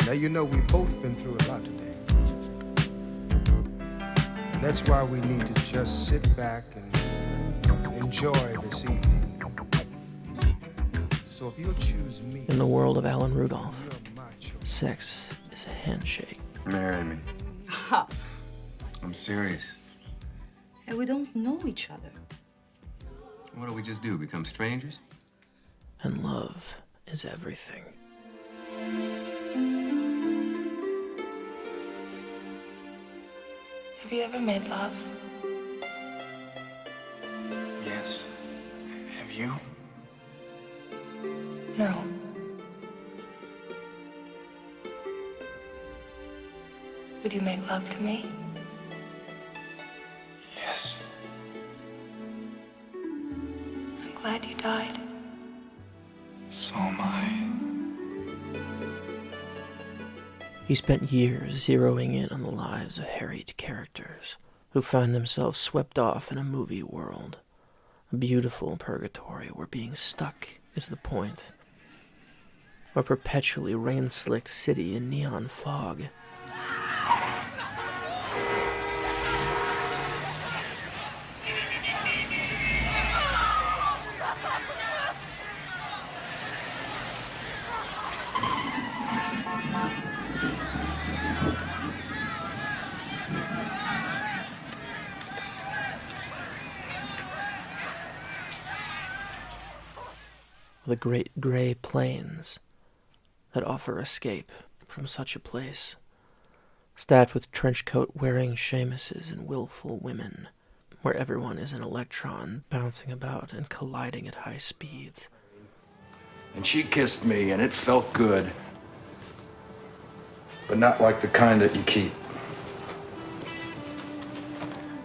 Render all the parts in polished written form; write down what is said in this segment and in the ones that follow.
Now, you know, we've both been through a lot today. And that's why we need to just sit back and enjoy this evening. So if you'll choose me... In the world of Alan Rudolph, sex is a handshake. Marry me. I'm serious. And we don't know each other. What do we just do, become strangers? And love is everything. Have you ever made love? Yes. Have you? No. Would you make love to me? Yes. I'm glad you died. So am I. He spent years zeroing in on the lives of harried characters who found themselves swept off in a movie world. A beautiful purgatory where being stuck is the point. A perpetually rain-slicked city in neon fog. The great gray plains that offer escape from such a place, staffed with trench-coat-wearing Seamuses and willful women, where everyone is an electron bouncing about and colliding at high speeds. And she kissed me, and it felt good, but not like the kind that you keep.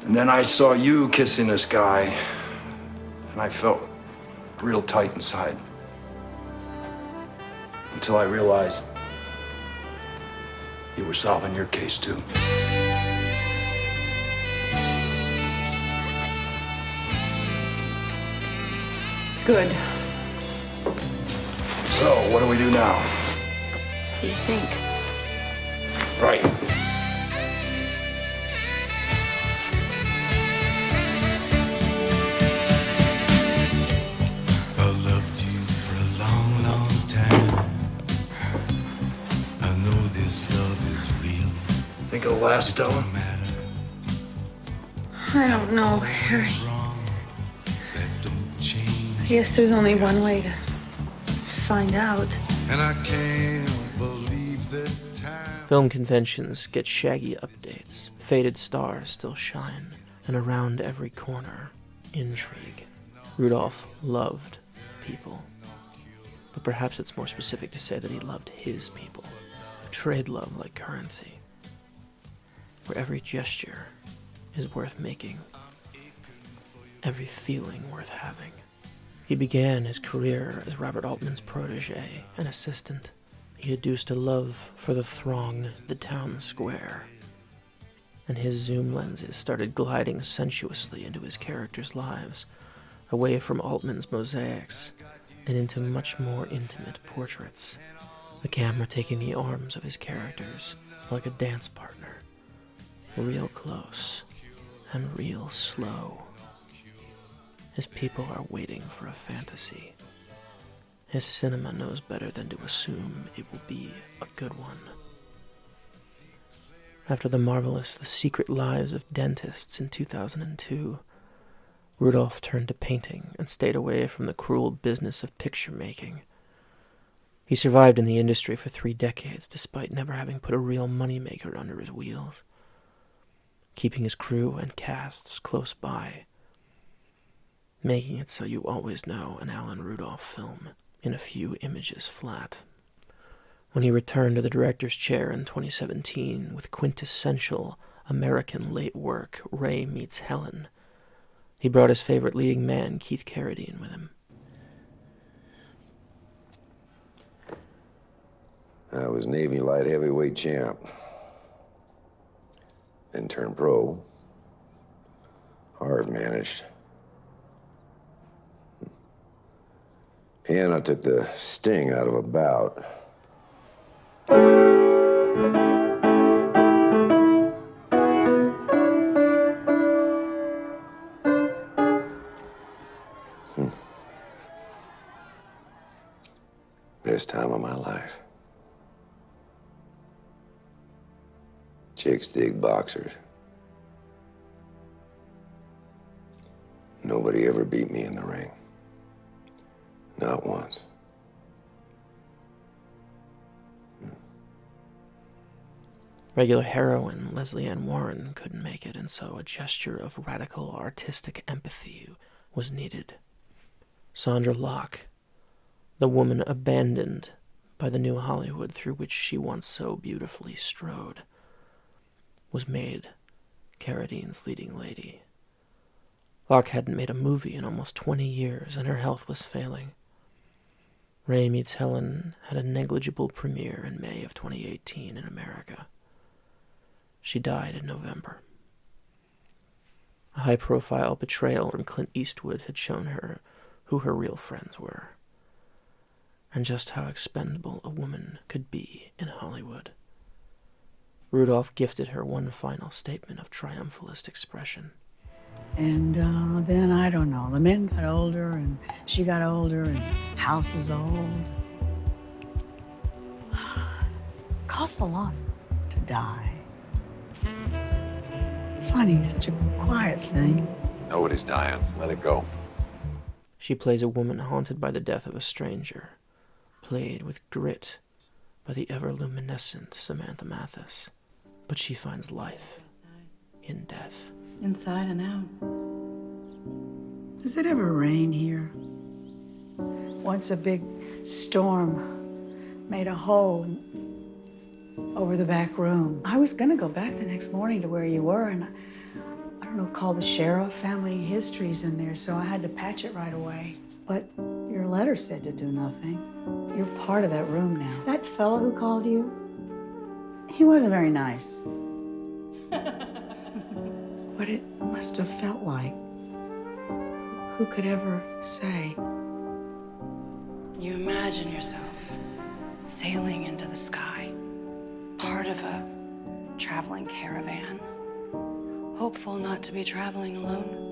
And then I saw you kissing this guy, and I felt real tight inside. Until I realized you were solving your case, too. Good. So, what do we do now? What do you think? Right. I loved you for a long, long time. I know this love is real. Think it'll last, Stella? Don't matter. I don't know, Harry. That don't change. I guess there's only one way to find out. And I can't believe that time. Film conventions get shaggy updates. Faded stars still shine. And around every corner, intrigue. Rudolph loved people. But perhaps it's more specific to say that he loved his people. Who trade love like currency. Where every gesture is worth making. Every feeling worth having. He began his career as Robert Altman's protege and assistant. He adduced a love for the throng, the town square. And his zoom lenses started gliding sensuously into his characters' lives, away from Altman's mosaics, and into much more intimate portraits. The camera taking the arms of his characters like a dance partner, real close and real slow. His people are waiting for a fantasy. His cinema knows better than to assume it will be a good one. After the marvelous The Secret Lives of Dentists in 2002, Rudolph turned to painting and stayed away from the cruel business of picture making. He survived in the industry for 3 decades despite never having put a real moneymaker under his wheels, keeping his crew and casts close by, making it so you always know an Alan Rudolph film in a few images flat. When he returned to the director's chair in 2017 with quintessential American late work Ray Meets Helen, he brought his favorite leading man, Keith Carradine, with him. I was Navy light heavyweight champ. Then turned pro. Hard managed. Piano took the sting out of a bout. Best time of my life. Chicks dig boxers. Nobody ever beat me in the ring. Not once. Regular heroine Leslie Ann Warren couldn't make it, and so a gesture of radical artistic empathy was needed. Sandra Locke, the woman abandoned by the new Hollywood through which she once so beautifully strode, was made Carradine's leading lady. Locke hadn't made a movie in almost 20 years, and her health was failing. Ray Meets Helen had a negligible premiere in May of 2018 in America. She died in November. A high-profile betrayal from Clint Eastwood had shown her who her real friends were, and just how expendable a woman could be in Hollywood. Rudolph gifted her one final statement of triumphalist expression. And then, I don't know, the men got older, and she got older, and house is old. Costs a lot to die. Funny, such a quiet thing. Nobody's dying. Let it go. She plays a woman haunted by the death of a stranger, played with grit by the ever-luminescent Samantha Mathis. But she finds life in death. Inside and out. Does it ever rain here? Once a big storm made a hole over the back room. I was gonna go back the next morning to where you were, and I don't know, call the sheriff, family history's in there, so I had to patch it right away. But your letter said to do nothing. You're part of that room now. That fellow who called you, he wasn't very nice. But it must have felt like. Who could ever say? You imagine yourself sailing into the sky, part of a traveling caravan, hopeful not to be traveling alone.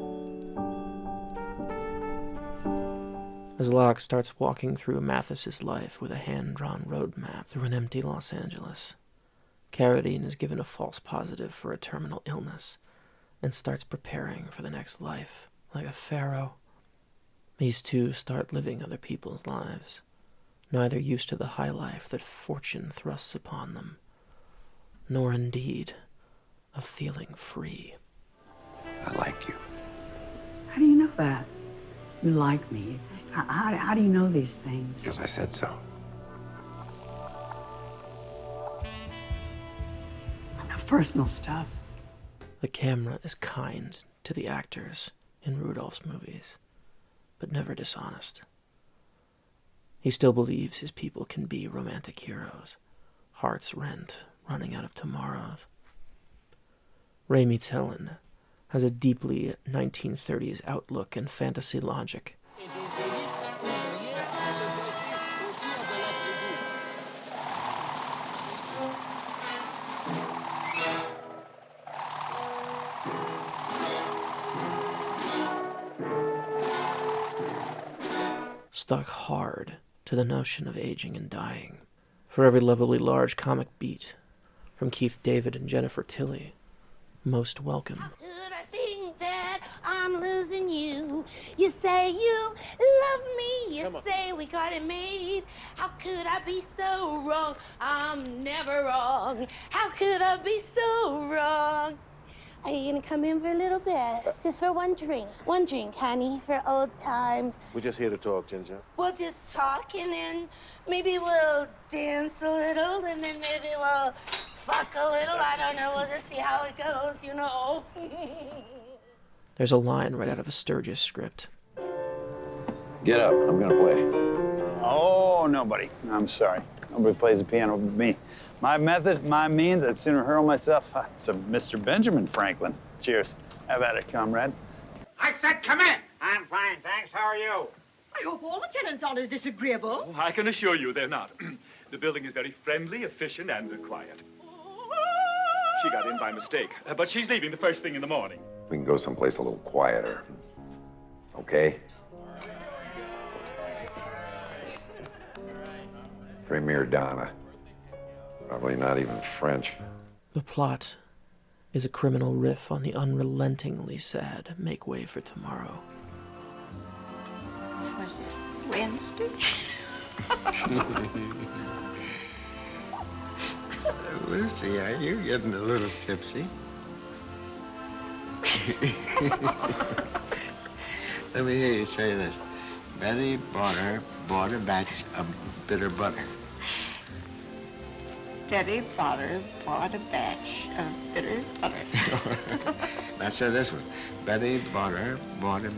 As Locke starts walking through Mathis's life with a hand-drawn roadmap through an empty Los Angeles, Carradine is given a false positive for a terminal illness and starts preparing for the next life like a pharaoh. These two start living other people's lives, neither used to the high life that fortune thrusts upon them, nor indeed of feeling free. I like you. How do you know that? You like me. How do you know these things? Because I said so. Enough personal stuff. The camera is kind to the actors in Rudolph's movies, but never dishonest. He still believes his people can be romantic heroes, hearts rent, running out of tomorrows. Ray Meets Helen has a deeply 1930s outlook and fantasy logic. Stuck hard to the notion of aging and dying. For every lovably large comic beat, from Keith David and Jennifer Tilly, most welcome. How could I think that I'm losing you? You say you love me, you say we got it made. How could I be so wrong? I'm never wrong. How could I be so wrong? Are you gonna come in for a little bit? Just for one drink. One drink, honey, for old times. We're just here to talk, Ginger. We'll just talk, and then maybe we'll dance a little, and then maybe we'll fuck a little. I don't know. We'll just see how it goes, you know. There's a line right out of a Sturgis script. Get up. I'm gonna play. Oh, nobody. I'm sorry. Nobody plays the piano with me. My method, my means, I'd sooner hurl myself to Mr. Benjamin Franklin. Cheers. Have at it, comrade. I said come in. I'm fine, thanks. How are you? I hope all the tenants aren't as disagreeable. Oh, I can assure you they're not. The building is very friendly, efficient, and quiet. She got in by mistake, but she's leaving the first thing in the morning. We can go someplace a little quieter. Okay? Premier Donna. Probably not even French. The plot is a criminal riff on the unrelentingly sad Make Way for Tomorrow. Was it Wednesday? Lucy, are you getting a little tipsy? Let me hear you say this. Betty bought a batch of bitter butter. Betty Potter bought a batch of bitter butter. Let's say this one. Betty bought a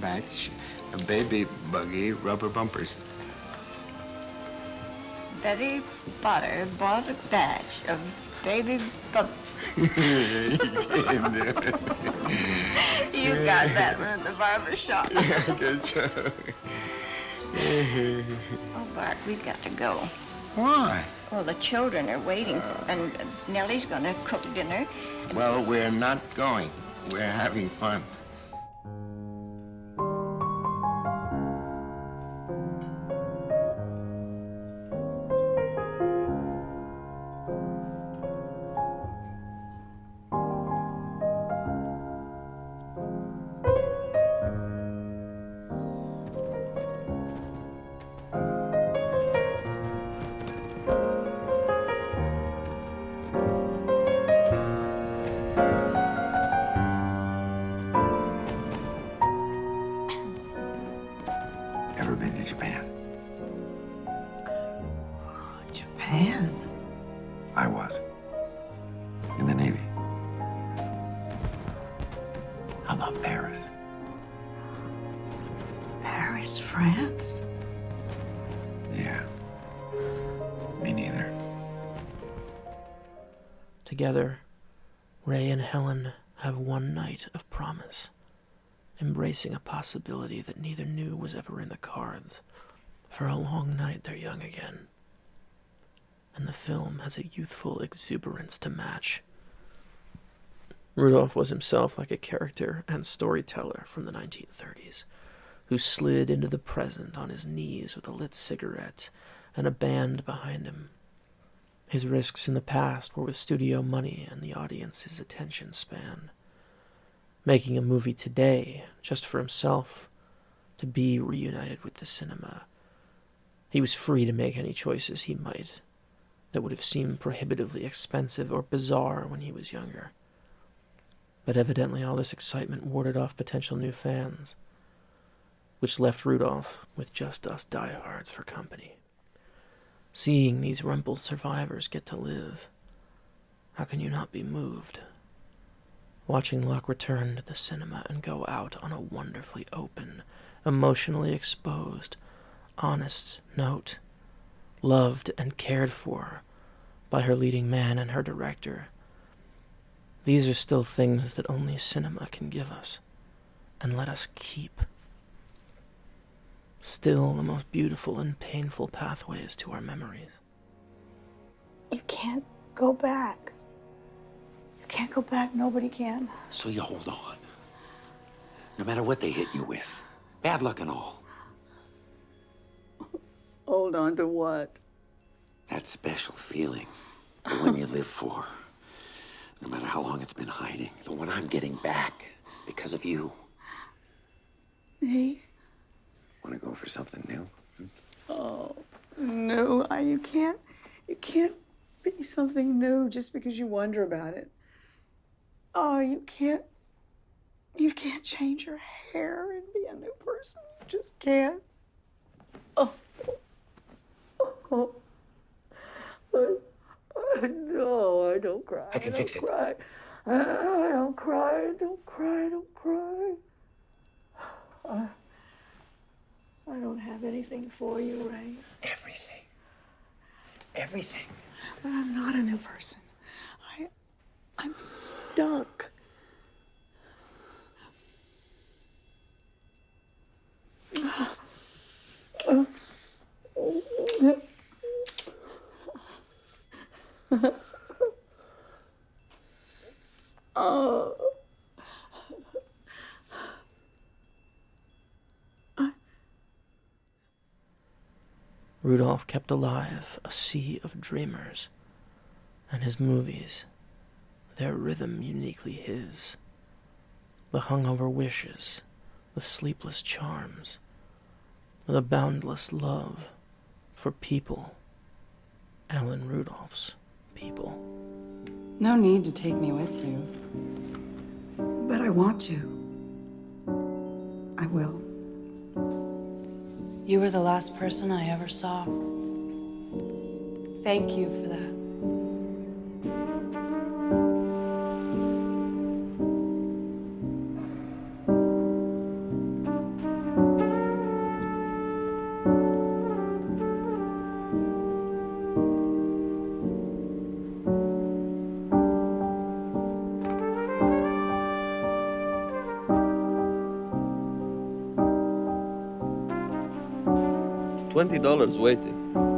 batch of baby buggy rubber bumpers. Betty Potter bought a batch of baby bumpers. You got that one at the barber shop. Yeah, I guess so. Oh, Bart, we've got to go. Why? Well, the children are waiting, and Nellie's gonna cook dinner. Well, we're not going. We're having fun. Ever been to Japan? Japan? I was. In the Navy. How about Paris? Paris, France? Yeah. Me neither. Together, Ray and Helen have one night of promise, embracing a possibility that neither knew was ever in the cards. For a long night, they're young again. And the film has a youthful exuberance to match. Rudolph was himself like a character and storyteller from the 1930s, who slid into the present on his knees with a lit cigarette and a band behind him. His risks in the past were with studio money and the audience's attention span. Making a movie today, just for himself, to be reunited with the cinema. He was free to make any choices he might that would have seemed prohibitively expensive or bizarre when he was younger. But evidently all this excitement warded off potential new fans, which left Rudolph with just us diehards for company. Seeing these rumpled survivors get to live, how can you not be moved? Watching Locke return to the cinema and go out on a wonderfully open, emotionally exposed, honest note, loved and cared for by her leading man and her director. These are still things that only cinema can give us and let us keep. Still the most beautiful and painful pathways to our memories. You can't go back. You can't go back. Nobody can. So you hold on. No matter what they hit you with. Bad luck and all. Hold on to what? That special feeling. The one you live for. No matter how long it's been hiding. The one I'm getting back because of you. Me? Want to go for something new? Oh, no. You can't be something new just because you wonder about it. Oh, you can't change your hair and be a new person. You just can't. Oh. No, I don't cry. I can fix it. Cry. I don't cry. Don't cry. Don't cry. I don't have anything for you, Ray. Everything. Everything. But I'm not a new person. I'm stuck. Oh. Rudolph kept alive a sea of dreamers, and his movies, their rhythm uniquely his. The hungover wishes, the sleepless charms, the boundless love for people, Alan Rudolph's people. No need to take me with you. But I want to. I will. You were the last person I ever saw. Thank you for that. $20 waiting.